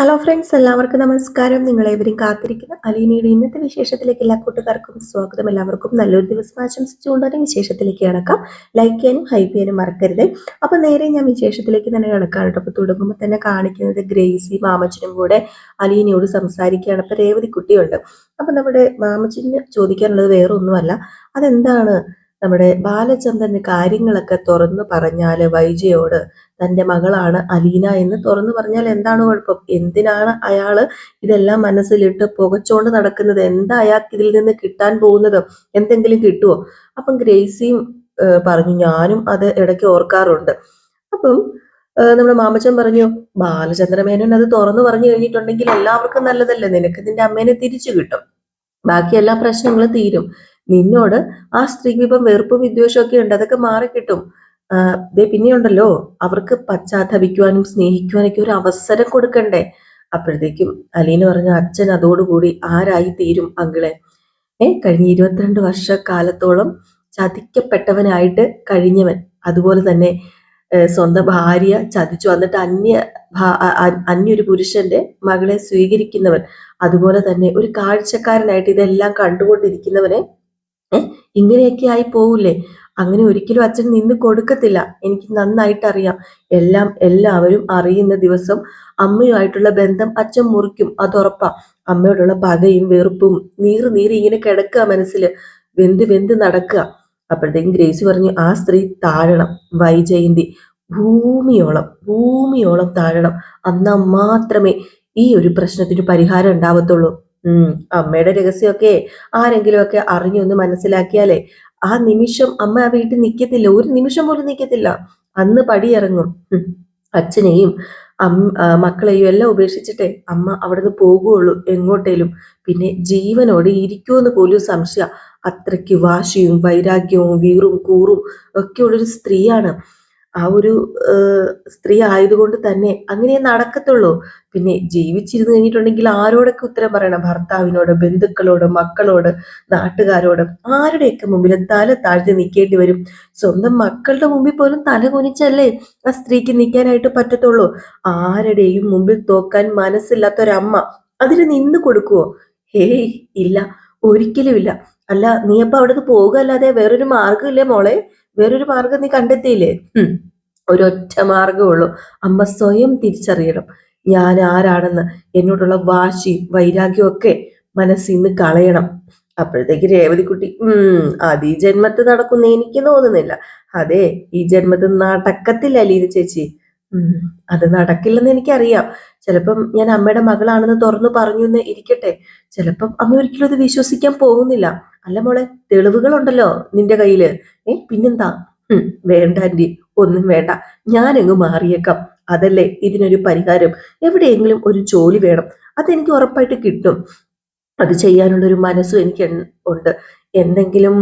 Hello friends, എല്ലാവർക്കും നമസ്കാരം. നിങ്ങളേവരും കാത്തിരിക്കുന്ന അലീനയുടെ ഇന്നത്തെ വിശേഷത്തിലേക്ക് എല്ലാ കൂട്ടുകാർക്കും സ്വാഗതം. എല്ലാവർക്കും നല്ലൊരു ദിവസം ആശംസിച്ചുകൊണ്ട് തന്നെ വിശേഷത്തിലേക്ക് കിടക്കാം. ലൈക്ക് ചെയ്യാനും ഹൈപ്പ് ചെയ്യാനും മറക്കരുത്. അപ്പൊ നേരെ ഞാൻ വിശേഷത്തിലേക്ക് തന്നെ കിടക്കാണ് കേട്ടോ. അപ്പൊ തുടങ്ങുമ്പോൾ തന്നെ കാണിക്കുന്നത് ഗ്രേസി മാമച്ചനും കൂടെ അലീനയോട് സംസാരിക്കുകയാണ്. അപ്പൊ രേവതി കുട്ടിയുണ്ട്. അപ്പൊ നമ്മുടെ മാമച്ചന് ചോദിക്കാനുള്ളത് വേറെ ഒന്നുമല്ല, അതെന്താണ് നമ്മുടെ ബാലചന്ദ്രന് കാര്യങ്ങളൊക്കെ തുറന്നു പറഞ്ഞാല് വൈജയോട് തന്റെ മകളാണ് അലീന എന്ന് തുറന്നു പറഞ്ഞാൽ എന്താണ് കുഴപ്പം? എന്തിനാണ് അയാള് ഇതെല്ലാം മനസ്സിലിട്ട് പുകച്ചോണ്ട് നടക്കുന്നത്? എന്താ അയാൾക്ക് ഇതിൽ നിന്ന് കിട്ടാൻ പോകുന്നത്? എന്തെങ്കിലും കിട്ടുമോ? അപ്പം ഗ്രേസിയും പറഞ്ഞു, ഞാനും അത് ഇടയ്ക്ക് ഓർക്കാറുണ്ട്. അപ്പം നമ്മുടെ മാമച്ചൻ പറഞ്ഞു, ബാലചന്ദ്രമേനോൻ അത് തുറന്നു പറഞ്ഞു കഴിഞ്ഞിട്ടുണ്ടെങ്കിൽ എല്ലാവർക്കും നല്ലതല്ലേ, നിനക്ക് നിന്റെ അമ്മേനെ തിരിച്ചു കിട്ടും, ബാക്കി എല്ലാ പ്രശ്നങ്ങളും തീരും. നിന്നോട് ആ സ്ത്രീക്ക് ഇപ്പം വെറുപ്പും വിദ്വേഷവും ഒക്കെ ഉണ്ട്, അതൊക്കെ മാറിക്കിട്ടും. പിന്നെയുണ്ടല്ലോ, അവർക്ക് പശ്ചാത്തപിക്കുവാനും സ്നേഹിക്കുവാനൊക്കെ ഒരു അവസരം കൊടുക്കണ്ടേ? അപ്പോഴത്തേക്കും അലീന പറഞ്ഞു, അച്ഛൻ അതോടുകൂടി ആരായി തീരും അങ്കിളെ? കഴിഞ്ഞ 22 വർഷക്കാലത്തോളം ചതിക്കപ്പെട്ടവനായിട്ട് കഴിഞ്ഞവൻ, അതുപോലെ തന്നെ സ്വന്തം ഭാര്യ ചതിച്ചു എന്നിട്ട് അന്യൊരു പുരുഷന്റെ മകളെ സ്വീകരിക്കുന്നവൻ, അതുപോലെ തന്നെ ഒരു കാഴ്ചക്കാരനായിട്ട് ഇതെല്ലാം കണ്ടുകൊണ്ടിരിക്കുന്നവനെ ഇങ്ങനെയൊക്കെ ആയി പോവില്ലേ? അങ്ങനെ ഒരിക്കലും അച്ഛൻ നിന്ന് കൊടുക്കത്തില്ല. എനിക്ക് നന്നായിട്ട് അറിയാം. എല്ലാവരും അറിയുന്ന ദിവസം അമ്മയുമായിട്ടുള്ള ബന്ധം അച്ഛൻ മുറിക്കും, അതുറപ്പാ. അമ്മയോടുള്ള പകയും വെറുപ്പും നീറി ഇങ്ങനെ കിടക്കുക മനസ്സിൽ, വെന്ത് നടക്കുക. അപ്പോഴത്തേക്കും ഗ്രേസി പറഞ്ഞു, ആ സ്ത്രീ താഴണം, വൈജയന്തി ഭൂമിയോളം താഴണം. എന്നാൽ മാത്രമേ ഈ ഒരു പ്രശ്നത്തിന് പരിഹാരം ഉണ്ടാവത്തുള്ളൂ. അമ്മയുടെ രഹസ്യമൊക്കെ ആരെങ്കിലും ഒക്കെ അറിഞ്ഞൊന്ന് മനസ്സിലാക്കിയാലേ ആ നിമിഷം അമ്മ ആ വീട്ടിൽ നിൽക്കത്തില്ല, ഒരു നിമിഷം പോലും നിൽക്കത്തില്ല. അന്ന് പടിയിറങ്ങും. അച്ഛനെയും മക്കളെയും എല്ലാം ഉപേക്ഷിച്ചിട്ടേ അമ്മ അവിടുന്ന് പോകുള്ളൂ എങ്ങോട്ടേലും. പിന്നെ ജീവനോടെ ഇരിക്കുമെന്ന് പോലും സംശയ. അത്രയ്ക്ക് വാശിയും വൈരാഗ്യവും വീറും കൂറും ഒക്കെ ഉള്ളൊരു സ്ത്രീയാണ്. ആ ഒരു സ്ത്രീ ആയതുകൊണ്ട് തന്നെ അങ്ങനെ നടക്കത്തുള്ളൂ. പിന്നെ ജീവിച്ചിരുന്നു കഴിഞ്ഞിട്ടുണ്ടെങ്കിൽ ആരോടൊക്കെ ഉത്തരം പറയണം? ഭർത്താവിനോട്, ബന്ധുക്കളോട്, മക്കളോട്, നാട്ടുകാരോട്, ആരുടെയൊക്കെ മുമ്പിൽ തല താഴ്ത്തി നിൽക്കേണ്ടി വരും? സ്വന്തം മക്കളുടെ മുമ്പിൽ പോലും തല കുനിച്ചല്ലേ ആ സ്ത്രീക്ക് നിൽക്കാനായിട്ട് പറ്റത്തുള്ളൂ. ആരുടെയും മുമ്പിൽ തോക്കാൻ മനസ്സില്ലാത്തൊരമ്മ അതിന് നിന്ന് കൊടുക്കുവോ? ഹേയ്, ഇല്ല, ഒരിക്കലും ഇല്ല. അല്ല, നീ അപ്പൊ അവിടുന്ന് പോകുകയല്ലാതെ വേറൊരു മാർഗമില്ലേ മോളെ? വേറൊരു മാർഗം നീ കണ്ടെത്തിയില്ലേ? ഒരൊറ്റ മാർഗമുള്ളൂ. അമ്മ സ്വയം തിരിച്ചറിയണം, ഞാൻ ആരാണെന്ന്. എന്നോടുള്ള വാശിയും വൈരാഗ്യവും ഒക്കെ മനസ്സിൽ നിന്ന് കളയണം. അപ്പോഴത്തേക്ക് രേവതിക്കുട്ടി, അത് ഈ ജന്മത്ത് നടക്കുന്ന എനിക്ക് തോന്നുന്നില്ല. അതെ, ഈ ജന്മത്ത് നടക്കത്തില്ല ലീന ചേച്ചി. അത് നടക്കില്ലെന്ന് എനിക്കറിയാം. ചിലപ്പം ഞാൻ അമ്മയുടെ മകളാണെന്ന് തുറന്നു പറഞ്ഞു എന്ന് ഇരിക്കട്ടെ, ചിലപ്പം അമ്മ ഒരിക്കലും അത് വിശ്വസിക്കാൻ പോകുന്നില്ല. അല്ല മോളെ, തെളിവുകളുണ്ടല്ലോ നിന്റെ കയ്യില്. പിന്നെന്താ? വേണ്ട ആന്റി, ഒന്നും വേണ്ട, ഞാനെങ്ങ് മാറിയേക്കാം. അതല്ലേ ഇതിനൊരു പരിഹാരം. എവിടെയെങ്കിലും ഒരു ജോലി വേണം, അതെനിക്ക് ഉറപ്പായിട്ട് കിട്ടും. അത് ചെയ്യാനുള്ളൊരു മനസ്സും എനിക്ക് ഉണ്ട്. എന്തെങ്കിലും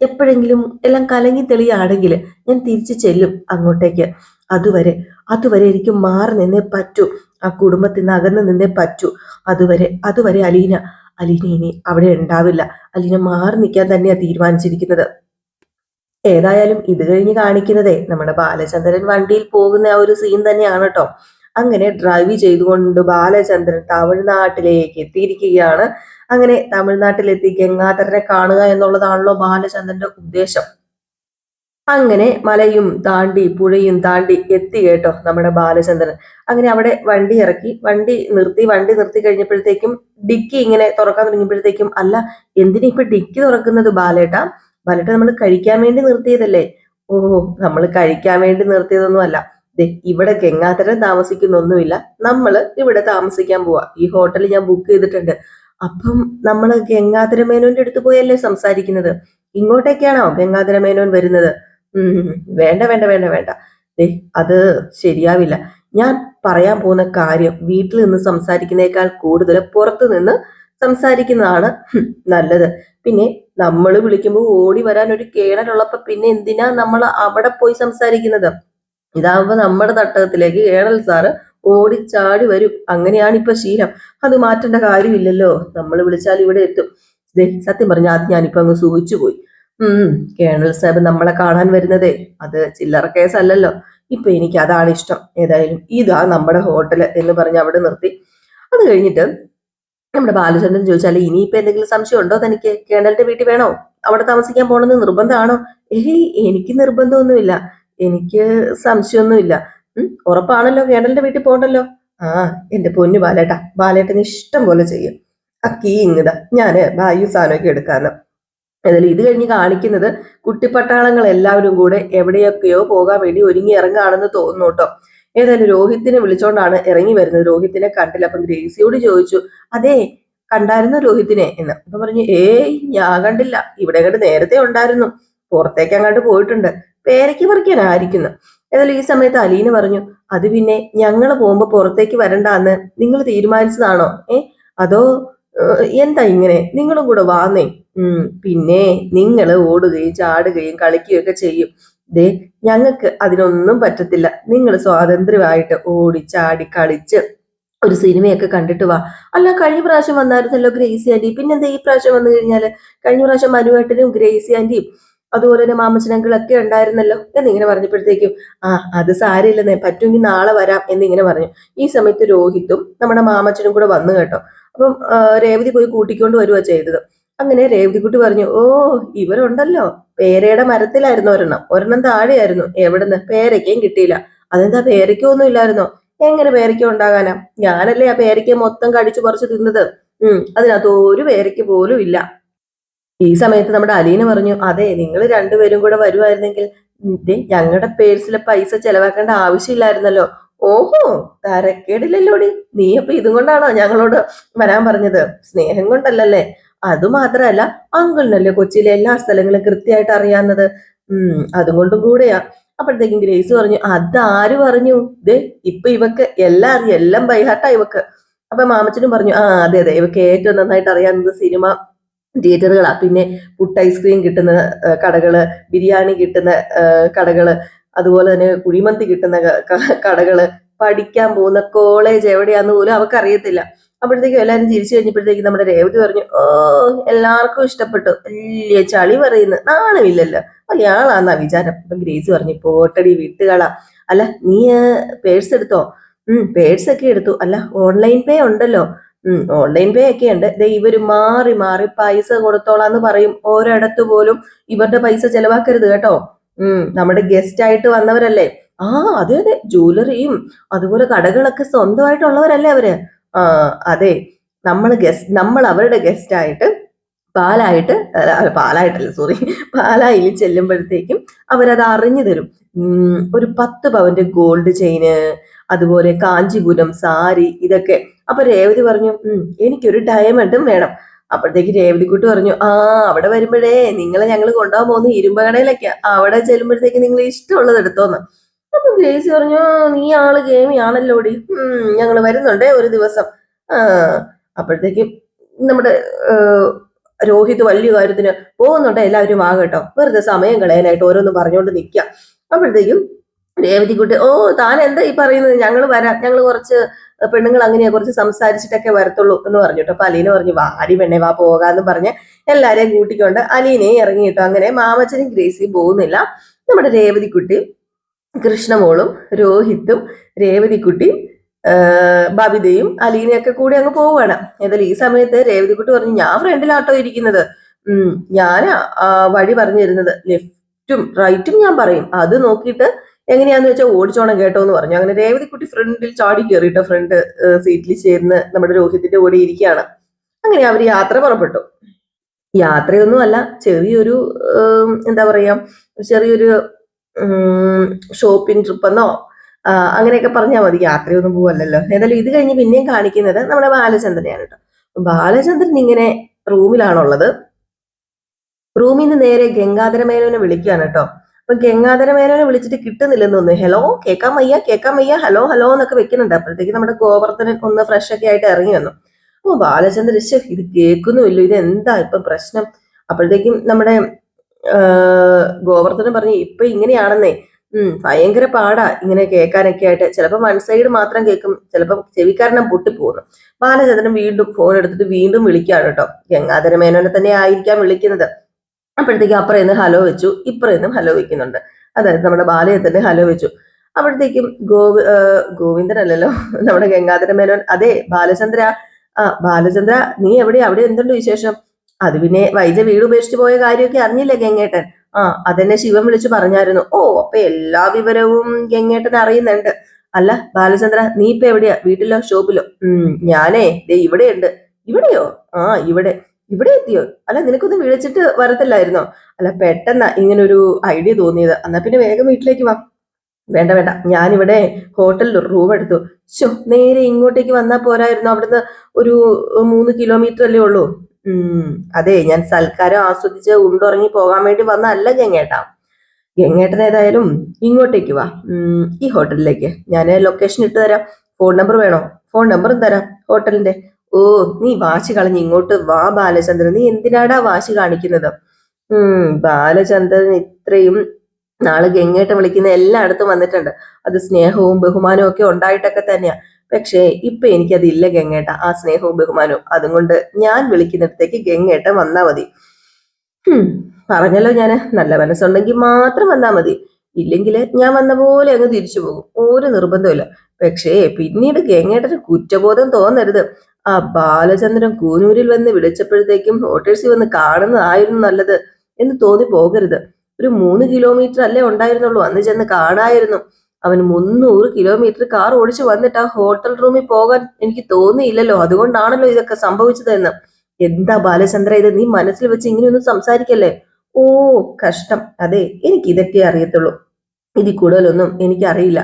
എപ്പോഴെങ്കിലും എല്ലാം കലങ്ങി തെളിയാണെങ്കിൽ ഞാൻ തിരിച്ചു ചെല്ലും അങ്ങോട്ടേക്ക്. അതുവരെ എനിക്ക് മാറി നിന്നേ പറ്റൂ, ആ കുടുംബത്തിൽ നിന്ന് അകന്ന് നിന്നേ പറ്റൂ. അതുവരെ അലീന ഇനി അവിടെ ഉണ്ടാവില്ല. അലീന മാറി നിൽക്കാൻ തന്നെയാണ് തീരുമാനിച്ചിരിക്കുന്നത്. ഏതായാലും ഇത് കഴിഞ്ഞ് കാണിക്കുന്നതേ നമ്മുടെ ബാലചന്ദ്രൻ വണ്ടിയിൽ പോകുന്ന ആ ഒരു സീൻ തന്നെയാണ് കേട്ടോ. അങ്ങനെ ഡ്രൈവ് ചെയ്തുകൊണ്ട് ബാലചന്ദ്രൻ തമിഴ്നാട്ടിലേക്ക് എത്തിയിരിക്കുകയാണ്. അങ്ങനെ തമിഴ്നാട്ടിലെത്തി ഗംഗാധരനെ കാണുക എന്നുള്ളതാണല്ലോ ബാലചന്ദ്രന്റെ ഉദ്ദേശം. അങ്ങനെ മലയും താണ്ടി പുഴയും താണ്ടി എത്തി കേട്ടോ നമ്മുടെ ബാലചന്ദ്രൻ. അങ്ങനെ അവിടെ വണ്ടി ഇറക്കി, വണ്ടി നിർത്തി കഴിഞ്ഞപ്പോഴത്തേക്കും ഡിക്കി ഇങ്ങനെ തുറക്കാൻ തുടങ്ങിയപ്പോഴത്തേക്കും, അല്ല, എന്തിനാ ഇപ്പൊ ഡിക്കി തുറക്കുന്നത് ബാലേട്ടാ? നമ്മൾ കഴിക്കാൻ വേണ്ടി നിർത്തിയതല്ലേ? ഓ, നമ്മൾ കഴിക്കാൻ വേണ്ടി നിർത്തിയതൊന്നും അല്ല. ഇവിടെ ഗംഗാധരൻ താമസിക്കുന്നൊന്നുമില്ല, നമ്മള് ഇവിടെ താമസിക്കാൻ പോവാ. ഈ ഹോട്ടൽ ഞാൻ ബുക്ക് ചെയ്തിട്ടുണ്ട്. അപ്പം നമ്മള് ഗംഗാധര മേനോന്റെ അടുത്ത് പോയല്ലേ സംസാരിക്കുന്നത്? ഇങ്ങോട്ടേക്കാണോ ഗംഗാധര മേനോൻ വരുന്നത്? വേണ്ട വേണ്ട വേണ്ട വേണ്ട, അത് ശരിയാവില്ല. ഞാൻ പറയാൻ പോകുന്ന കാര്യം വീട്ടിൽ നിന്ന് സംസാരിക്കുന്നേക്കാൾ കൂടുതൽ പുറത്തു നിന്ന് സംസാരിക്കുന്നതാണ് നല്ലത്. പിന്നെ നമ്മൾ വിളിക്കുമ്പോൾ ഓടി വരാൻ ഒരു കേണലുള്ളപ്പോ പിന്നെ എന്തിനാ നമ്മൾ അവിടെ പോയി സംസാരിക്കുന്നത്? ഇതാവുമ്പോ നമ്മുടെ തട്ടകത്തിലേക്ക് കേണൽ സാറ് ഓടിച്ചാടി വരും. അങ്ങനെയാണ് ഇപ്പൊ ശീലം. അത് മാറ്റേണ്ട കാര്യമില്ലല്ലോ. നമ്മൾ വിളിച്ചാൽ ഇവിടെ എത്തും. സത്യം പറഞ്ഞാൽ അത് ഞാനിപ്പോ അങ്ങ് സൂഹിച്ചു പോയി. കേണൽ സാഹിബ് നമ്മളെ കാണാൻ വരുന്നതേ അത് ചില്ലറ കേസല്ലല്ലോ. ഇപ്പൊ എനിക്ക് അതാണ് ഇഷ്ടം. ഏതായാലും ഇതാ നമ്മുടെ ഹോട്ടല് എന്ന് പറഞ്ഞ് അവിടെ നിർത്തി. അത് കഴിഞ്ഞിട്ട് നമ്മുടെ ബാലചന്ദ്രൻ ചോദിച്ചാല് ഇനിയിപ്പോ എന്തെങ്കിലും സംശയം ഉണ്ടോ തനിക്ക്? കേണലിന്റെ വീട്ടിൽ വേണോ അവിടെ താമസിക്കാൻ പോണെന്ന് നിർബന്ധമാണോ? ഏയ് എനിക്ക് നിർബന്ധമൊന്നുമില്ല, എനിക്ക് സംശയമൊന്നുമില്ല. ഉറപ്പാണല്ലോ കേണലിന്റെ വീട്ടിൽ പോകണ്ടല്ലോ? ആ എന്റെ പൊന്നു ബാലേട്ടാ, ബാലേട്ടന് ഇഷ്ടം പോലെ ചെയ്യും. ആ കീ ഇങ്ങതാ, ഞാന് ബായു സാധനമൊക്കെ എടുക്കാന്ന്. ഏതായാലും ഇത് കഴിഞ്ഞ് കാണിക്കുന്നത് കുട്ടിപ്പട്ടാളങ്ങൾ എല്ലാവരും കൂടെ എവിടെയൊക്കെയോ പോകാൻ വേണ്ടി ഒരുങ്ങി ഇറങ്ങുകയാണെന്ന് തോന്നുന്നു കേട്ടോ. ഏതായാലും രോഹിത്തിനെ വിളിച്ചോണ്ടാണ് ഇറങ്ങി വരുന്നത്. രോഹിത്തിനെ കണ്ടില്ല. അപ്പം ഗ്രേസിയോട് ചോദിച്ചു, അതെ കണ്ടായിരുന്നു രോഹിത്തിനെ എന്ന്. അപ്പൊ പറഞ്ഞു, ഏയ് ഞാൻ കണ്ടില്ല, ഇവിടെ കണ്ട് നേരത്തെ ഉണ്ടായിരുന്നു, പുറത്തേക്ക് അങ്ങോട്ട് പോയിട്ടുണ്ട്, പേരയ്ക്ക് പറിക്കാനായിരിക്കുന്നു. ഏതായാലും ഈ സമയത്ത് അലീന പറഞ്ഞു, അത് പിന്നെ ഞങ്ങൾ പോകുമ്പോ പുറത്തേക്ക് വരണ്ടാന്ന് നിങ്ങൾ തീരുമാനിച്ചതാണോ? അതോ എന്താ ഇങ്ങനെ? നിങ്ങളും കൂടെ വാന്നേ. പിന്നെ നിങ്ങൾ ഓടുകയും ചാടുകയും കളിക്കുകയും ഒക്കെ ചെയ്യും. ദേ ഞങ്ങൾക്ക് അതിനൊന്നും പറ്റത്തില്ല. നിങ്ങൾ സ്വാതന്ത്ര്യമായിട്ട് ഓടി ചാടി കളിച്ച് ഒരു സിനിമയൊക്കെ കണ്ടിട്ട് വാ. അല്ല കഴിഞ്ഞ പ്രാവശ്യം വന്നായിരുന്നല്ലോ ഗ്രേസി ആന്റി, പിന്നെന്താ ഈ പ്രാവശ്യം വന്നു കഴിഞ്ഞാല്? കഴിഞ്ഞ പ്രാവശ്യം മനുവേട്ടനും ഗ്രേസി ആന്റിയും അതുപോലെ തന്നെ മാമച്ചനങ്കിളൊക്കെ ഉണ്ടായിരുന്നല്ലോ എന്നിങ്ങനെ പറഞ്ഞപ്പോഴത്തേക്കും, ആ അത് സാരമില്ലെന്നേ, പറ്റുമെങ്കിൽ നാളെ വരാം എന്നിങ്ങനെ പറഞ്ഞു. ഈ സമയത്ത് രോഹിത്തും നമ്മുടെ മാമച്ചനും കൂടെ വന്നു കേട്ടോ. അപ്പം രേവതി പോയി കൂട്ടിക്കൊണ്ട് വരുവാ ചെയ്തത്. അങ്ങനെ രേവതിക്കുട്ടി പറഞ്ഞു, ഓ ഇവരുണ്ടല്ലോ, പേരയുടെ മരത്തിലായിരുന്നു ഒരെണ്ണം താഴെയായിരുന്നു. എവിടുന്ന്? പേരയ്ക്കയും കിട്ടിയില്ല. അതെന്താ, പേരയ്ക്കൊന്നും ഇല്ലായിരുന്നോ? എങ്ങനെ പേരയ്ക്ക ഉണ്ടാകാനാ? ഞാനല്ലേ ആ പേരയ്ക്ക മൊത്തം കടിച്ചു പറിച്ചു തിന്നത്. അതിനകത്ത് ഒരു പേരയ്ക്ക് പോലും ഇല്ല. ഈ സമയത്ത് നമ്മുടെ അലീന പറഞ്ഞു, അതെ നിങ്ങൾ രണ്ടുപേരും കൂടെ വരുമായിരുന്നെങ്കിൽ ഞങ്ങളുടെ പേഴ്സിലെ പൈസ ചെലവാക്കേണ്ട ആവശ്യമില്ലായിരുന്നല്ലോ. ഓഹോ, തരക്കേടില്ലല്ലോടി, നീ അപ്പൊ ഇതും കൊണ്ടാണോ ഞങ്ങളോട് വരാൻ പറഞ്ഞത്? സ്നേഹം കൊണ്ടല്ലല്ലേ? അതുമാത്രമല്ല, അങ്കിളിനല്ലേ കൊച്ചിയിലെ എല്ലാ സ്ഥലങ്ങളും കൃത്യമായിട്ട് അറിയാവുന്നത്. അതുകൊണ്ടും കൂടെയാ. അപ്പോഴത്തേക്കും ഗ്രേസ് പറഞ്ഞു, അതാര് പറഞ്ഞു? ദേ ഇപ്പൊ ഇവക്ക് എല്ലാം അറിയാം, എല്ലാം ബൈഹാർട്ടാ ഇവക്ക്. അപ്പൊ മാമച്ചനും പറഞ്ഞു, ആ അതെ അതെ, ഇവക്ക് ഏറ്റവും നന്നായിട്ട് അറിയാവുന്നത് സിനിമ തിയേറ്ററുകളാ, പിന്നെ പുട്ട് ഐസ്ക്രീം കിട്ടുന്ന കടകള്, ബിരിയാണി കിട്ടുന്ന കടകള്, അതുപോലെ തന്നെ കുഴിമന്തി കിട്ടുന്ന കടകള്, പഠിക്കാൻ പോകുന്ന കോളേജ് എവിടെയാന്ന് പോലും അവർക്ക് അറിയത്തില്ല. അപ്പോഴത്തേക്കും എല്ലാവരും ചിരിച്ചു കഴിഞ്ഞപ്പോഴത്തേക്കും നമ്മുടെ രേവതി പറഞ്ഞു, ഓ എല്ലാവർക്കും ഇഷ്ടപ്പെട്ടു, വലിയ ചളി പറയുന്നു, നാണമില്ലല്ലോ, വലിയ ആളാന്നാ വിചാരം. അപ്പൊ ഗ്രേസ് പറഞ്ഞു, പോട്ടടി വിട്ടുകളാ. അല്ല നീ പേഴ്സ് എടുത്തോ? പേഴ്സ് ഒക്കെ എടുത്തു. അല്ല ഓൺലൈൻ പേ ഉണ്ടല്ലോ? ഓൺലൈൻ പേ ഒക്കെ ഉണ്ട്. ഇവര് മാറി മാറി പൈസ കൊടുത്തോളാന്ന് പറയും. ഓരോടത്ത് പോലും ഇവരുടെ പൈസ ചെലവാക്കരുത് കേട്ടോ. നമ്മുടെ ഗസ്റ്റ് ആയിട്ട് വന്നവരല്ലേ. ആ അതെ അതെ, ജ്വല്ലറിയും അതുപോലെ കടകളൊക്കെ സ്വന്തമായിട്ടുള്ളവരല്ലേ അവര്. ആ അതെ, നമ്മൾ അവരുടെ ഗസ്റ്റ് ആയിട്ട് പാലായിട്ടല്ല, സോറി, പാലായിൽ ചെല്ലുമ്പോഴത്തേക്കും അവരത് അറിഞ്ഞു തരും. ഒരു 10 പവന്റെ ഗോൾഡ് ചെയിന്, അതുപോലെ കാഞ്ചിപുരം സാരി, ഇതൊക്കെ. അപ്പൊ രേവതി പറഞ്ഞു, എനിക്കൊരു ഡയമണ്ടും വേണം. അപ്പോഴത്തേക്ക് രേവതിക്കുട്ടി പറഞ്ഞു, ആ അവിടെ വരുമ്പോഴേ നിങ്ങളെ ഞങ്ങൾ കൊണ്ടുപോകാൻ പോകുന്ന ഇരുമ്പ് കടയിലേക്കാ, അവിടെ ചെല്ലുമ്പോഴത്തേക്ക് നിങ്ങൾ ഇഷ്ടമുള്ളത് എടുത്തോന്ന്. അപ്പൊ ഗ്രേസി പറഞ്ഞു, നീ ആള് ഗെയിമിയാണല്ലോടി, ഞങ്ങൾ വരുന്നുണ്ടേ ഒരു ദിവസം. ആ അപ്പോഴത്തേക്കും നമ്മുടെ രോഹിത് വലിയ കാര്യത്തിന് പോകുന്നുണ്ട്, എല്ലാവരും ആകട്ടോ, വെറുതെ സമയം കളയാനായിട്ട് ഓരോന്നും പറഞ്ഞുകൊണ്ട് നിൽക്കുക. അപ്പോഴത്തേക്കും രേവതിക്കുട്ടി, ഓ താൻ എന്താ ഈ പറയുന്നത്? ഞങ്ങൾ വരാം, ഞങ്ങൾ കുറച്ച് പെണ്ണുങ്ങൾ അങ്ങനെയാ, കുറച്ച് സംസാരിച്ചിട്ടൊക്കെ വരത്തുള്ളൂ എന്ന് പറഞ്ഞിട്ടോ. അപ്പൊ അലീന പറഞ്ഞു, വാടി പെണ്ണെ വാ പോകാന്ന് പറഞ്ഞ് എല്ലാരെയും കൂട്ടിക്കൊണ്ട് അലീനയെ ഇറങ്ങിയിട്ടോ. അങ്ങനെ മാമച്ചനും ഗ്രേസിയും പോകുന്നില്ല. നമ്മുടെ രേവതിക്കുട്ടി, കൃഷ്ണമോളും രോഹിത്തും രേവതിക്കുട്ടിയും ബബിതയും അലീനയൊക്കെ കൂടി അങ്ങ് പോവുകയാണ്. ഏതായാലും ഈ സമയത്ത് രേവതിക്കുട്ടി പറഞ്ഞു, ഞാൻ ഫ്രണ്ടിലാട്ടോ ഇരിക്കുന്നത്, ഞാൻ വഴി പറഞ്ഞു തരുന്നത്, ലെഫ്റ്റും റൈറ്റും ഞാൻ പറയും, അത് നോക്കിയിട്ട് എങ്ങനെയാന്ന് വെച്ചാൽ ഓടിച്ചോണം കേട്ടോ എന്ന് പറഞ്ഞു. അങ്ങനെ രേവതിക്കുട്ടി ഫ്രണ്ടിൽ ചാടി കയറിയിട്ട് ഫ്രണ്ട് സീറ്റിൽ ചേർന്ന് നമ്മുടെ രോഹിത്തിന്റെ കൂടെ ഇരിക്കുകയാണ്. അങ്ങനെ അവർ യാത്ര പുറപ്പെട്ടു. യാത്രയൊന്നും അല്ല, ചെറിയൊരു എന്താ പറയാ, ചെറിയൊരു ഷോപ്പിംഗ് ട്രിപ്പ് എന്നോ അങ്ങനെയൊക്കെ പറഞ്ഞാൽ മതി, യാത്രയൊന്നും പോവല്ലല്ലോ. ഏതായാലും ഇത് കഴിഞ്ഞ് പിന്നെയും കാണിക്കുന്നത് നമ്മുടെ ബാലചന്ദ്രനെയാണ് കേട്ടോ. ബാലചന്ദ്രൻ ഇങ്ങനെ റൂമിലാണുള്ളത്. റൂമിൽ നിന്ന് നേരെ ഗംഗാധര മേനോനെ വിളിക്കുകയാണ് കേട്ടോ. അപ്പൊ ഗംഗാധര മേനോനെ വിളിച്ചിട്ട് കിട്ടുന്നില്ലെന്ന് തോന്നുന്നു. ഹലോ കേൾക്കാൻ വയ്യ, ഹലോ ഹലോ എന്നൊക്കെ വെക്കുന്നുണ്ട്. അപ്പോഴത്തേക്ക് നമ്മുടെ ഗോവർദ്ധനൻ ഒന്ന് ഫ്രഷ് ഒക്കെ ആയിട്ട് ഇറങ്ങി വന്നു. അപ്പൊ ബാലചന്ദ്രൻ, ഇത് കേൾക്കുന്നുമില്ലോ, ഇത് എന്താ ഇപ്പൊ പ്രശ്നം? അപ്പോഴത്തേക്കും നമ്മുടെ ഗോവർദ്ധനൻ പറഞ്ഞു, ഇപ്പൊ ഇങ്ങനെയാണെന്നേ, ഭയങ്കര പാടാ ഇങ്ങനെ കേൾക്കാനൊക്കെ ആയിട്ട്. ചിലപ്പോൾ വൺ സൈഡ് മാത്രം കേൾക്കും, ചിലപ്പം ചെവിക്കാരനം പൊട്ടിപ്പോകുന്നു. ബാലചന്ദ്രൻ വീണ്ടും ഫോൺ എടുത്തിട്ട് വീണ്ടും വിളിക്കുകയാണ് കേട്ടോ. ഗംഗാധര മേനോനെ തന്നെ ആയിരിക്കാം വിളിക്കുന്നത്. അപ്പോഴത്തേക്ക് അപ്പുറം നിന്ന് ഹലോ വെച്ചു, ഇപ്പുറം നിന്നും ഹലോ വെക്കുന്നുണ്ട്. അതായത് നമ്മുടെ ബാലയെ തന്നെ ഹലോ വെച്ചു. അപ്പോഴത്തേക്കും ഗോവിന്ദനല്ലല്ലോ, നമ്മുടെ ഗംഗാധര മേനോൻ, അതെ ബാലചന്ദ്ര, ബാലചന്ദ്ര നീ എവിടെയാ, അവിടെ എന്തുണ്ട് വിശേഷം? അത് പിന്നെ വൈജ വീട് ഉപേക്ഷിച്ചു പോയ കാര്യമൊക്കെ അറിഞ്ഞില്ലേ ഗംഗേട്ടൻ? അതെന്നെ ശിവൻ വിളിച്ചു പറഞ്ഞായിരുന്നു. ഓ, അപ്പൊ എല്ലാ വിവരവും ഗംഗേട്ടൻ അറിയുന്നുണ്ട്. അല്ല ബാലചന്ദ്ര, നീ ഇപ്പൊ എവിടെയാ, വീട്ടിലോ ഷോപ്പിലോ? ഞാനേ ദേ ഇവിടെയുണ്ട്. ഇവിടെയോ? ഇവിടെ ഇവിടെ എത്തിയോ? അല്ല നിനക്കൊന്ന് വിളിച്ചിട്ട് വരത്തില്ലായിരുന്നോ? അല്ല പെട്ടെന്നാ ഇങ്ങനൊരു ഐഡിയ തോന്നിയത്. എന്നാ പിന്നെ വേഗം വീട്ടിലേക്ക് വാ. വേണ്ട വേണ്ട, ഞാനിവിടെ ഹോട്ടലിൽ റൂം എടുത്തു. നേരെ ഇങ്ങോട്ടേക്ക് വന്നാ പോരായിരുന്നു? അവിടുന്ന് ഒരു 3 കിലോമീറ്റർ അല്ലേ ഉള്ളൂ. അതെ, ഞാൻ സൽക്കാരം ആസ്വദിച്ച് ഉണ്ടുറങ്ങി പോകാൻ വേണ്ടി വന്നല്ല ഗംഗേട്ടാ. ഗംഗേട്ടൻ ഏതായാലും ഇങ്ങോട്ടേക്ക് വാ, ഈ ഹോട്ടലിലേക്ക്. ഞാൻ ലൊക്കേഷൻ ഇട്ട് തരാം. ഫോൺ നമ്പർ വേണോ? ഫോൺ നമ്പറും തരാം ഹോട്ടലിന്റെ. ഓ, നീ വാശി കളഞ്ഞ് ഇങ്ങോട്ട് വാ ബാലചന്ദ്രൻ. നീ എന്തിനാടാ വാശി കാണിക്കുന്നത്? ബാലചന്ദ്രൻ ഇത്രയും നാള് ഗംഗേട്ടൻ വിളിക്കുന്ന എല്ലായിടത്തും വന്നിട്ടുണ്ട്. അത് സ്നേഹവും ബഹുമാനവും ഒക്കെ ഉണ്ടായിട്ടൊക്കെ തന്നെയാ. പക്ഷേ ഇപ്പൊ എനിക്കതില്ല ഗംഗേട്ട, ആ സ്നേഹവും ബഹുമാനവും. അതുകൊണ്ട് ഞാൻ വിളിക്കുന്നിടത്തേക്ക് ഗംഗേട്ടൻ വന്നാ മതി. പറഞ്ഞല്ലോ ഞാന്, നല്ല മനസ്സുണ്ടെങ്കിൽ മാത്രം വന്നാ മതി. ഇല്ലെങ്കിൽ ഞാൻ വന്ന പോലെ അങ്ങ് തിരിച്ചു പോകും. ഒരു നിർബന്ധമില്ല. പക്ഷേ പിന്നീട് ഗംഗേട്ടന് കുറ്റബോധം തോന്നരുത്. ആ ബാലചന്ദ്രൻ കൂനൂരിൽ വന്ന് വിളിച്ചപ്പോഴത്തേക്കും ഹോട്ടൽസിൽ വന്ന് കാണുന്നതായിരുന്നു നല്ലത് എന്ന് തോന്നി പോകരുത്. ഒരു 3 കിലോമീറ്റർ അല്ലേ ഉണ്ടായിരുന്നുള്ളൂ, അന്ന് ചെന്ന് കാണായിരുന്നു. അവൻ 300 കിലോമീറ്റർ കാർ ഓടിച്ചു വന്നിട്ട് ആ ഹോട്ടൽ റൂമിൽ പോകാൻ എനിക്ക് തോന്നിയില്ലല്ലോ. അതുകൊണ്ടാണല്ലോ ഇതൊക്കെ സംഭവിച്ചതെന്ന്. എന്താ ബാലചന്ദ്ര ഇത്? നീ മനസ്സിൽ വെച്ച് ഇങ്ങനെയൊന്നും സംസാരിക്കല്ലേ. ഓ, കഷ്ടം. അതെ, എനിക്ക് ഇതൊക്കെ അറിയത്തുള്ളൂ. ഇതിൽ കൂടുതലൊന്നും എനിക്കറിയില്ല.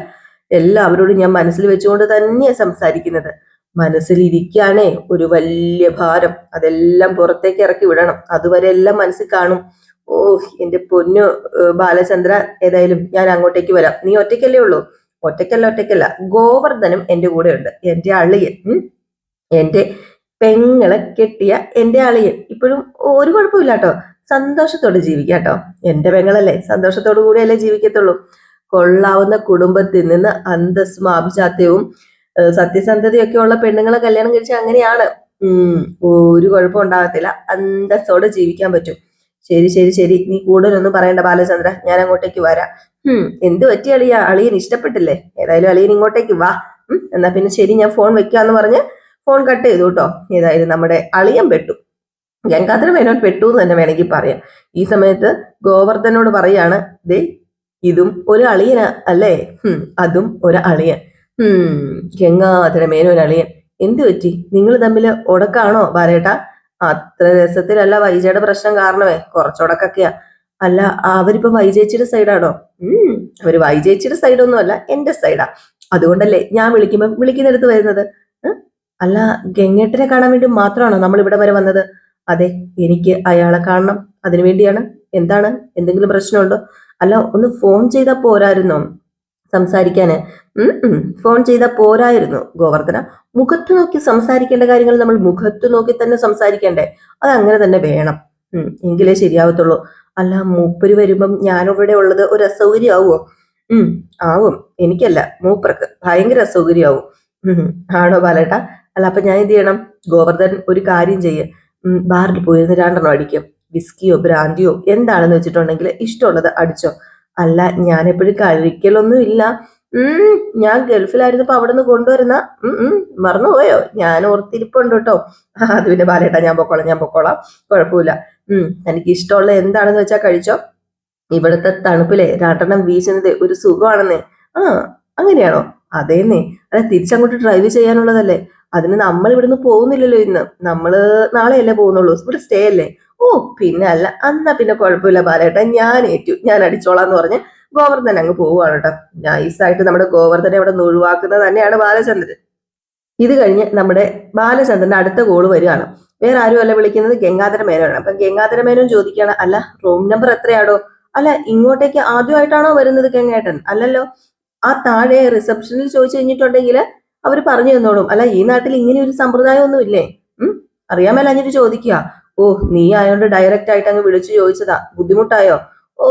എല്ലാവരോടും ഞാൻ മനസ്സിൽ വെച്ചുകൊണ്ട് തന്നെയാ സംസാരിക്കുന്നത്. മനസ്സിലിരിക്കാനേ ഒരു വലിയ ഭാരം. അതെല്ലാം പുറത്തേക്ക് ഇറക്കി വിടണം. അതുവരെ എല്ലാം മനസ്സിൽ കാണും. ഓ, എന്റെ പൊന്നു ബാലചന്ദ്ര, ഏതായാലും ഞാൻ അങ്ങോട്ടേക്ക് വരാം. നീ ഒറ്റയ്ക്കല്ലേ ഉള്ളൂ? ഒറ്റയ്ക്കല്ല, ഗോവർദ്ധനും എന്റെ കൂടെ ഉണ്ട്. എന്റെ അളിയൻ, എന്റെ പെങ്ങളെ കെട്ടിയ എന്റെ അളിയൻ. ഇപ്പോഴും ഒരു കുഴപ്പമില്ല കേട്ടോ. സന്തോഷത്തോടെ ജീവിക്കാട്ടോ. എന്റെ പെങ്ങളല്ലേ, സന്തോഷത്തോടു കൂടിയല്ലേ ജീവിക്കത്തുള്ളൂ. കൊള്ളാവുന്ന കുടുംബത്തിൽ നിന്ന് അന്തസ്സും ആഭിജാത്യവും സത്യസന്ധതയൊക്കെ ഉള്ള പെണ്ണുങ്ങളെ കല്യാണം കഴിച്ചാൽ അങ്ങനെയാണ്. ഒരു കുഴപ്പം ഉണ്ടാകത്തില്ല. അന്തസ്സോടെ ജീവിക്കാൻ പറ്റും. ശരി ശരി ശരി, നീ കൂടുതലൊന്നും പറയണ്ട ബാലചന്ദ്ര, ഞാൻ അങ്ങോട്ടേക്ക് വരാം. എന്ത് പറ്റി അളിയ? അളിയൻ ഇഷ്ടപ്പെട്ടില്ലേ? ഏതായാലും അളിയൻ ഇങ്ങോട്ടേക്ക് വാ. എന്നാ പിന്നെ ശരി, ഞാൻ ഫോൺ വെക്കാന്ന് പറഞ്ഞ് ഫോൺ കട്ട് ചെയ്തു കേട്ടോ. ഏതായാലും നമ്മുടെ അളിയൻ പെട്ടു. ഗംഗാധര മേനോൻ പെട്ടു എന്ന് തന്നെ വേണമെങ്കിൽ പറയാം. ഈ സമയത്ത് ഗോവർദ്ധനോട് പറയാണ്, ദേ ഇതും ഒരു അളിയന അല്ലേ? അതും ഒരു അളിയൻ. ഗംഗാധര മേനോൻ അളിയൻ. എന്തു പറ്റി? നിങ്ങൾ തമ്മിൽ ഉടക്കാണോ ബാലേട്ടാ? അത്ര രസത്തിലല്ല വൈജയുടെ പ്രശ്നം കാരണമേ, കുറച്ചുടക്കൊക്കെയാ. അല്ല, അവരിപ്പോ വൈജേച്ചിയുടെ സൈഡാണോ? അവര് വൈജേച്ചിയുടെ സൈഡൊന്നും അല്ല, എന്റെ സൈഡാ. അതുകൊണ്ടല്ലേ ഞാൻ വിളിക്കുന്നിടത്ത് വരുന്നത്. അല്ല, ഗംഗേട്ടനെ കാണാൻ വേണ്ടി മാത്രമാണോ നമ്മൾ ഇവിടെ വരെ വന്നത്? അതെ, എനിക്ക് അയാളെ കാണണം, അതിനുവേണ്ടിയാണ്. എന്താണ്, എന്തെങ്കിലും പ്രശ്നമുണ്ടോ? അല്ല, ഒന്ന് ഫോൺ ചെയ്താൽ പോരായിരുന്നോ സംസാരിക്കാന്? ഫോൺ ചെയ്താൽ പോരായിരുന്നു ഗോവർദ്ധന. മുഖത്ത് നോക്കി സംസാരിക്കേണ്ട കാര്യങ്ങൾ നമ്മൾ മുഖത്ത് നോക്കി തന്നെ സംസാരിക്കണ്ടേ? അത് അങ്ങനെ തന്നെ വേണം. എങ്കിലേ ശരിയാവത്തുള്ളൂ. അല്ല, മൂപ്പര് വരുമ്പം ഞാനിവിടെ ഉള്ളത് ഒരു അസൗകര്യമാവോ? ആവും. എനിക്കല്ല, മൂപ്പർക്ക് ഭയങ്കര അസൗകര്യമാവും. ആണോ ബാലേട്ട? അല്ല, അപ്പൊ ഞാൻ എന്ത് ചെയ്യണം? ഗോവർദ്ധൻ ഒരു കാര്യം ചെയ്യ്, ബാറിൽ പോയിരുന്ന് 2 അടിക്കും. വിസ്കിയോ ബ്രാൻഡിയോ എന്താണെന്ന് വെച്ചിട്ടുണ്ടെങ്കിൽ ഇഷ്ടമുള്ളത് അടിച്ചോ. അല്ല, ഞാൻ എപ്പോഴും കഴിക്കലൊന്നും ഇല്ല. ഞാൻ ഗൾഫിലായിരുന്നപ്പോ അവിടെ നിന്ന് കൊണ്ടുവരുന്ന മറന്നുപോയോ? ഞാൻ ഓർത്തിരിപ്പുണ്ട് കേട്ടോ. അത് പിന്നെ ബാലേട്ടാ, ഞാൻ പൊക്കോളാം, കുഴപ്പമില്ല. എനിക്ക് ഇഷ്ടമുള്ള എന്താണെന്ന് വെച്ചാൽ കഴിച്ചോ. ഇവിടുത്തെ തണുപ്പിലെ 2 വീശുന്നത് ഒരു സുഖമാണെന്നേ. അങ്ങനെയാണോ? അതേന്നേ. അല്ല, തിരിച്ചങ്ങോട്ട് ഡ്രൈവ് ചെയ്യാനുള്ളതല്ലേ. അതിന് നമ്മൾ ഇവിടുന്ന് പോകുന്നില്ലല്ലോ ഇന്ന്. നമ്മള് നാളെയല്ലേ പോകുന്നുള്ളൂ. ഇവിടെ സ്റ്റേ അല്ലേ. ഓ, പിന്നെ അല്ല, എന്നാ പിന്നെ കുഴപ്പമില്ല ബാലേട്ടാ, ഞാൻ ഏറ്റു, ഞാൻ അടിച്ചോളാന്ന് പറഞ്ഞ് ഗോവർദ്ധൻ അങ്ങ് പോവുകയാണ് കേട്ടോ. നൈസായിട്ട് നമ്മുടെ ഗോവർദ്ധനെ അവിടെ നിന്ന് ഒഴിവാക്കുന്നത് തന്നെയാണ് ബാലചന്ദ്രൻ. ഇത് കഴിഞ്ഞ് നമ്മുടെ ബാലചന്ദ്രന്റെ അടുത്ത കോള് വരികയാണ്. വേറെ ആരും അല്ല വിളിക്കുന്നത്, ഗംഗാധര മേനോനാണ്. അപ്പൊ ഗംഗാധര മേനോൻ ചോദിക്കുകയാണ്, അല്ല റൂം നമ്പർ എത്രയാടോ? അല്ല, ഇങ്ങോട്ടേക്ക് ആദ്യമായിട്ടാണോ വരുന്നത് ഗംഗേട്ടൻ? അല്ലല്ലോ. ആ താഴെ റിസപ്ഷനിൽ ചോദിച്ചു കഴിഞ്ഞിട്ടുണ്ടെങ്കിൽ അവർ പറഞ്ഞു തന്നോളും. അല്ല, ഈ നാട്ടിൽ ഇങ്ങനെ ഒരു സമ്പ്രദായം ഒന്നും ഇല്ലേ? അറിയാമല്ല എന്നിട്ട് ചോദിക്കുക. ഓ, നീ ആയോണ്ട് ഡയറക്റ്റ് ആയിട്ട് അങ്ങ് വിളിച്ചു ചോദിച്ചതാ. ബുദ്ധിമുട്ടായോ? ഓ,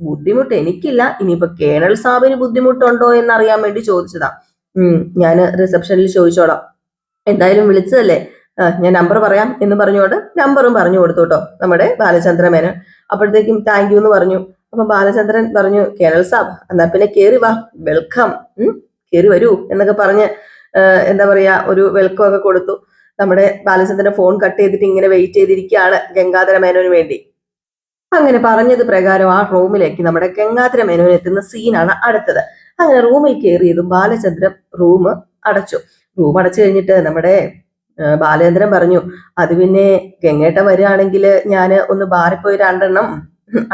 ബുദ്ധിമുട്ട് എനിക്കില്ല. ഇനിയിപ്പോ കേണൽ സാബിന് ബുദ്ധിമുട്ടുണ്ടോ എന്നറിയാൻ വേണ്ടി ചോദിച്ചതാ. ഞാൻ റിസപ്ഷനിൽ ചോദിച്ചോളാം. എന്തായാലും വിളിച്ചതല്ലേ, ഞാൻ നമ്പർ പറയാം എന്ന് പറഞ്ഞുകൊണ്ട് നമ്പറും പറഞ്ഞു കൊടുത്തു കേട്ടോ നമ്മുടെ ബാലചന്ദ്ര മേനോൻ. അപ്പോഴത്തേക്കും താങ്ക് യു എന്ന് പറഞ്ഞു. അപ്പൊ ബാലചന്ദ്രൻ പറഞ്ഞു, കേണൽ സാബ് എന്നാ പിന്നെ കേറി വാ, വെൽക്കം, കേറി വരൂ എന്നൊക്കെ പറഞ്ഞ് എന്താ പറയാ ഒരു വെൽക്കം ഒക്കെ കൊടുത്തു. നമ്മുടെ ബാലചന്ദ്രൻ ഫോൺ കട്ട് ചെയ്തിട്ട് ഇങ്ങനെ വെയിറ്റ് ചെയ്തിരിക്കുകയാണ് ഗംഗാധര മേനോന് വേണ്ടി. അങ്ങനെ പറഞ്ഞത് പ്രകാരം ആ റൂമിലേക്ക് നമ്മുടെ ഗംഗാധര മേനോൻ എത്തുന്ന സീനാണ് അടുത്തത്. അങ്ങനെ റൂമിൽ കയറിയതും ബാലചന്ദ്രൻ റൂം അടച്ചു. റൂം അടച്ചു കഴിഞ്ഞിട്ട് നമ്മുടെ ബാലേന്ദ്രൻ പറഞ്ഞു, അത് പിന്നെ ഗംഗേട്ടൻ വരികയാണെങ്കിൽ ഞാൻ ഒന്ന് ബാറിൽ പോയി 2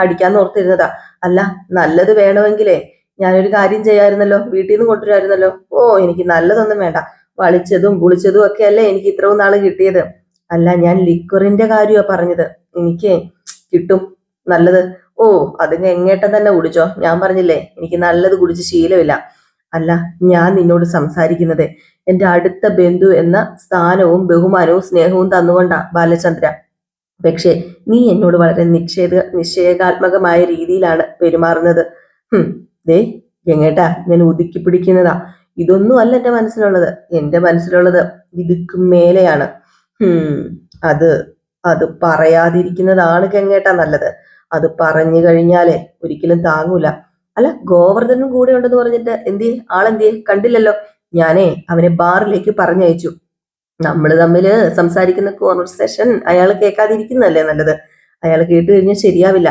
അടിക്കാന്ന് ഓർത്തിരുന്നതാ. അല്ല, നല്ലത് വേണമെങ്കിലേ ഞാനൊരു കാര്യം ചെയ്യാമായിരുന്നല്ലോ, വീട്ടിൽ നിന്ന് കൊണ്ടുവരായിരുന്നല്ലോ. ഓ, എനിക്ക് നല്ലതൊന്നും വേണ്ട, വളിച്ചതും പുളിച്ചതും ഒക്കെ അല്ലേ എനിക്ക് ഇത്രയും നാള് കിട്ടിയത്. അല്ല, ഞാൻ ലിക്വറിന്റെ കാര്യമാ പറഞ്ഞത്, എനിക്ക് കിട്ടും നല്ലത്. ഓ, അത് ഗംഗേട്ടൻ തന്നെ കുടിച്ചോ, ഞാൻ പറഞ്ഞില്ലേ എനിക്ക് നല്ലത് കുടിച്ച് ശീലമില്ല. അല്ല, ഞാൻ നിന്നോട് സംസാരിക്കുന്നത് എന്റെ അടുത്ത ബന്ധു എന്ന സ്ഥാനവും ബഹുമാനവും സ്നേഹവും തന്നുകൊണ്ടാ ബാലചന്ദ്ര. പക്ഷേ നീ എന്നോട് വളരെ നിഷേധാത്മകമായ രീതിയിലാണ് പെരുമാറുന്നത്. ദേ ഗംഗേട്ടാ, ഞാൻ ഒതുക്കി പിടിക്കുന്നതാ. ഇതൊന്നും അല്ല എന്റെ മനസ്സിലുള്ളത്. എന്റെ മനസ്സിലുള്ളത് ഇതുക്കും മേലെയാണ്. അത് അത് പറയാതിരിക്കുന്നതാണ് ഗംഗേട്ടാ നല്ലത്. അത് പറഞ്ഞു കഴിഞ്ഞാലേ ഒരിക്കലും താങ്ങൂല. അല്ല, ഗോവർദ്ധനും കൂടെ ഉണ്ടെന്ന് പറഞ്ഞിട്ട് ആളെന്തിയെ കണ്ടില്ലല്ലോ? ഞാനേ അവനെ ബാറിലേക്ക് പറഞ്ഞയച്ചു. നമ്മൾ തമ്മില് സംസാരിക്കുന്ന കോൺവെർസേഷൻ അയാൾ കേൾക്കാതിരിക്കുന്നതല്ലേ നല്ലത്. അയാൾ കേട്ട് കഴിഞ്ഞാൽ ശരിയാവില്ല.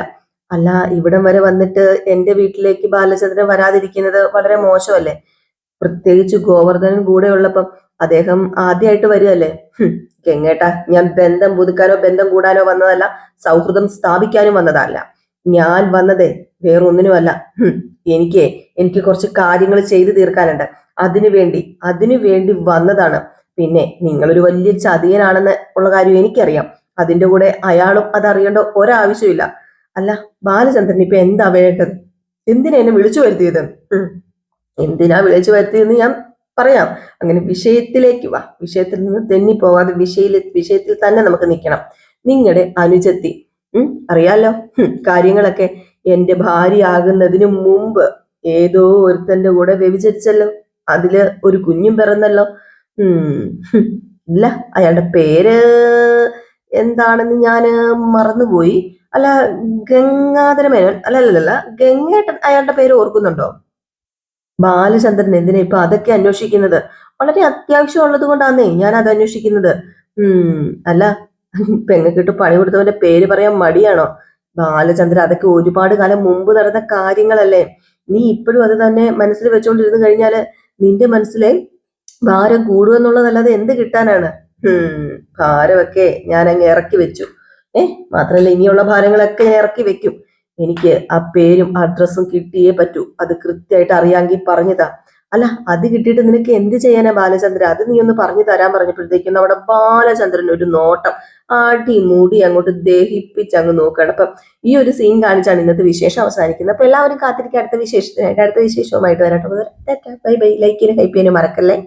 അല്ല, ഇവിടം വരെ വന്നിട്ട് എന്റെ വീട്ടിലേക്ക് ബാലചന്ദ്രൻ വരാതിരിക്കുന്നത് വളരെ മോശമല്ലേ? പ്രത്യേകിച്ച് ഗോവർദ്ധനൻ കൂടെ ഉള്ളപ്പം. അദ്ദേഹം ആദ്യമായിട്ട് വരികയല്ലേ. ഗംഗേട്ടാ, ഞാൻ ബന്ധം പുതുക്കാനോ ബന്ധം കൂടാനോ വന്നതല്ല, സൗഹൃദം സ്ഥാപിക്കാനും വന്നതല്ല. ഞാൻ വന്നതേ വേറൊന്നിനുമല്ല. എനിക്ക് കുറച്ച് കാര്യങ്ങൾ ചെയ്തു തീർക്കാനുണ്ട്. അതിനുവേണ്ടി വന്നതാണ്. പിന്നെ നിങ്ങളൊരു വലിയ ചതിയനാണെന്ന് ഉള്ള കാര്യം എനിക്കറിയാം. അതിന്റെ കൂടെ അയാളും അതറിയേണ്ട ഒരാവശ്യമില്ല. അല്ല, ബാലചന്ദ്രൻ ഇപ്പൊ എന്താ വേണ്ടത്? എന്തിനാ എന്നെ വിളിച്ചു വരുത്തിയത്? എന്തിനാ വിളിച്ചു വരുത്തിയെന്ന് ഞാൻ പറയാം. അങ്ങനെ വിഷയത്തിലേക്ക് വാ. വിഷയത്തിൽ നിന്ന് തെന്നി പോകാതെ വിഷയത്തിൽ തന്നെ നമുക്ക് നിൽക്കണം. നിങ്ങളുടെ അനുജത്തി അറിയാലോ കാര്യങ്ങളൊക്കെ. എന്റെ ഭാര്യയാകുന്നതിന് മുമ്പ് ഏതോ ഒരുത്തന്റെ കൂടെ വ്യഭിചരിച്ചല്ലോ. അതില് ഒരു കുഞ്ഞും പിറന്നല്ലോ. ഇല്ല, അയാളുടെ പേര് എന്താണെന്ന് ഞാൻ മറന്നുപോയി. അല്ല, ഗംഗാധര മേനോൻ അല്ലല്ല, ഗംഗേട്ടൻ അയാളുടെ പേര് ഓർക്കുന്നുണ്ടോ? ബാലചന്ദ്രൻ എന്തിനാ ഇപ്പൊ അതൊക്കെ അന്വേഷിക്കുന്നത്? വളരെ അത്യാവശ്യം ഉള്ളത് കൊണ്ടാന്നേ ഞാൻ അത് അന്വേഷിക്കുന്നത്. അല്ല, പെങ്ങക്കിട്ട് പണി കൊടുത്തവന്റെ പേര് പറയാൻ മടിയാണോ? ബാലചന്ദ്ര, അതൊക്കെ ഒരുപാട് കാലം മുമ്പ് നടന്ന കാര്യങ്ങളല്ലേ. നീ ഇപ്പോഴും അത് തന്നെ മനസ്സിൽ വെച്ചോണ്ടിരുന്നു കഴിഞ്ഞാല് നിന്റെ മനസ്സിലെ ഭാരം കൂടുമെന്നുള്ളതല്ലാതെ എന്ത് കിട്ടാനാണ്? ഭാരമൊക്കെ ഞാൻ അങ്ങ് ഇറക്കി വെച്ചു. മാത്രല്ല ഇനിയുള്ള ഭാരങ്ങളൊക്കെ ഞാൻ ഇറക്കി വെക്കും. എനിക്ക് ആ പേരും അഡ്രസ്സും കിട്ടിയേ പറ്റൂ. അത് കൃത്യമായിട്ട് അറിയാമെങ്കിൽ പറഞ്ഞതാ. അല്ല, അത് കിട്ടിയിട്ട് നിനക്ക് എന്ത് ചെയ്യാനാ ബാലചന്ദ്ര? അത് നീ ഒന്ന് പറഞ്ഞു തരാൻ പറഞ്ഞപ്പോഴത്തേക്കും നമ്മുടെ ബാലചന്ദ്രൻ ഒരു നോട്ടം മൂടി അങ്ങോട്ട് ദഹിപ്പിച്ച് അങ്ങ് നോക്കുകയാണ്. അപ്പൊ ഈ ഒരു സീൻ കാണിച്ചാണ് ഇന്നത്തെ വിശേഷം അവസാനിക്കുന്നത്. അപ്പൊ എല്ലാവരും കാത്തിരിക്കുക അടുത്ത വിശേഷത്തിനായിട്ട്. അടുത്ത വിശേഷവുമായിട്ട് വരാട്ടോ. Bye bye. ലൈക്ക് ചെയ്യാനും ഹൈപ്പ് ചെയ്യാനും മറക്കല്ലേ.